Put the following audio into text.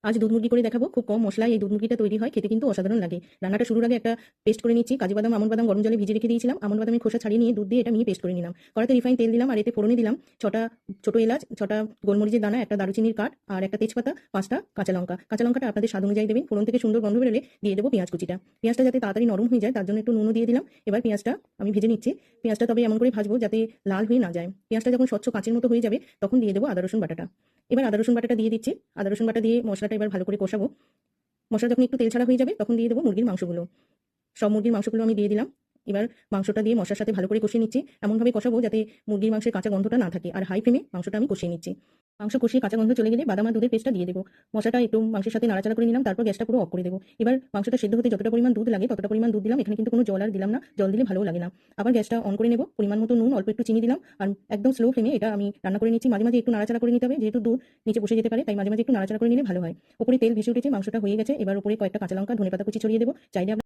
আজ দুধ মুরগি করে দেখাবো। খুব কম মশলায় এই দুধ মুরগিটা তৈরি হয়, খেতে কিন্তু অসাধারণ লাগে। রান্নাটা শুরুর আগে একটা পেস্ট করে নিচ্ছি। কাজু বাদাম, আমন্ড বাদাম গরম জলে ভিজিয়ে রেখে দিয়েছিলাম। আমন্ড বাদামের খোসা ছাড়িয়ে নিয়ে দুধ দিয়ে এটা মিহি পেস্ট করে নিলাম। কড়াইতে রিফাইন তেল দিলাম আর এতে ফোড়নে দিলাম 6টা ছোট এলাচ, 6টা গোলমরিচের দানা, একটা দারুচিনির কাঠ আর একটা তেজপাতা, 5টা কাঁচা লঙ্কা। কাঁচা লঙ্কাটা আপনাদের স্বাদ অনুযায়ী দেবেন। ফোড়ন থেকে সুন্দর গন্ধ বেরোলে দিয়ে দেবো পেঁয়াজ কুচিটা। পেঁয়াজটা যাতে তাড়াতাড়ি নরম হয়ে যায় তার জন্য একটু নুনও দিয়ে দিলাম। এবার পেঁয়াজটা আমি ভেজে নিচ্ছি। পেঁয়াজটা তবে এমন করে ভাজবো যাতে লাল হয়ে না যায়। পেঁয়াজটা যখন স্বচ্ছ কাঁচের মতো হয়ে যাবে তখন দিয়ে দেবো আদা রসুন বাটাটা। এবার আদা রসুন বাটাটা দিয়ে দিচ্ছি। আদা রসুন বাটা দিয়ে মশলাটা এবার ভালো করে কষাবো। মশলা যখন একটু তেল ছাড়া হয়ে যাবে তখন দিয়ে দেবো মুরগির মাংসগুলো। সব মুরগির মাংসগুলো আমি দিয়ে দিলাম। এবার মাংসটা দিয়ে মশলার সাথে ভালো করে কষিয়ে নিচ্ছি। এমনভাবে কষাবো যাতে মুরগির মাংসের কাঁচা গন্ধটা না থাকে, আর হাই ফ্লেমে মাংসটা আমি কষিয়ে নিচ্ছি। মাংস কষিয়ে কাঁচা গন্ধ চলে গেলে বাদাম আর দুধের পেস্টটা দিয়ে দেবো। মশলাটা একটু মাংসের সাথে নাড়াচাড়া করে নিলাম, তারপর গ্যাসটা পুরো অফ করে দেবো। এবার মাংসটা সেদ্ধ হতে যতটা পরিমাণ দুধ লাগে ততটা পরিমাণ দুধ দিলাম। এখানে কিন্তু কোনো জল আর দিলাম না, জল দিলে ভালোও লাগে না। আবার গ্যাসটা অন করে নেবো। পরিমাণ মতো নুন, অল্প একটু চিনি দিলাম আর একদম স্লো ফ্লেমে এটা আমি রান্না করে নিচ্ছি। মাঝে মাঝে একটু নাড়াচাড়া করে নিতে হবে, যেহেতু দুধ নিচে বসে যেতে পারে, তাই মাঝে মাঝে একটু নাড়াচাড়া করে নিলে ভালো হয়। উপরে তেল ভেসে উঠেছে, মাংসটা হয়ে গেছে। এবার উপরে কয়েকটা কাঁচা লঙ্কা, ধনেপাতা কুচি ছড়িয়ে দেবো। চাইলে